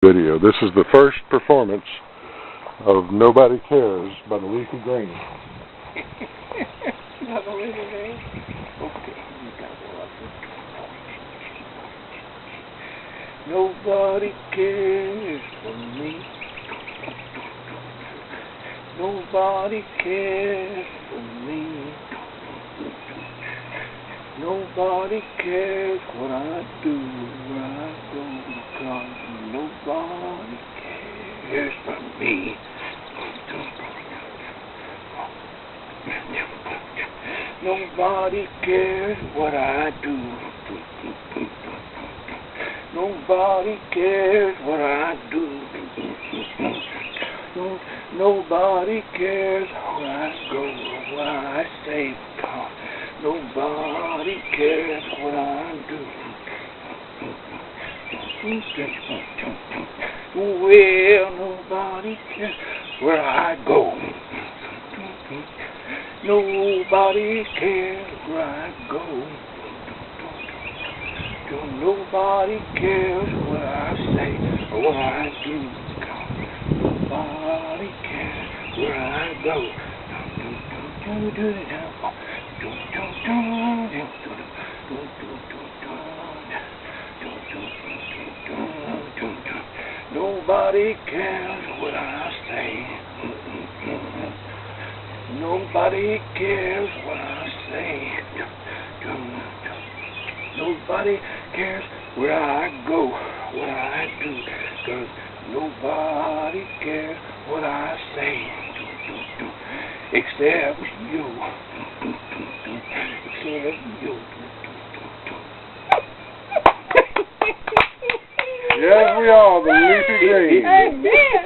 Video. This is the first performance of Nobody Cares by the Leafy Green. By the Leafy Green? Okay, you got it. Nobody cares for me. Nobody cares for me. Nobody cares what I do, where I go, because nobody cares for me. Nobody cares what I do. Nobody cares what I do. Nobody cares where I go or what I say, because nobody cares what I do. Well, nobody cares where I go. Nobody cares where I go. Nobody cares what I say or what I do. Nobody cares where I go. Nobody cares what I say. Nobody cares what I say. Nobody cares where I go, what I do, because nobody cares what I say, except you. Except you. Yes, we are the Leafy Green. Amen.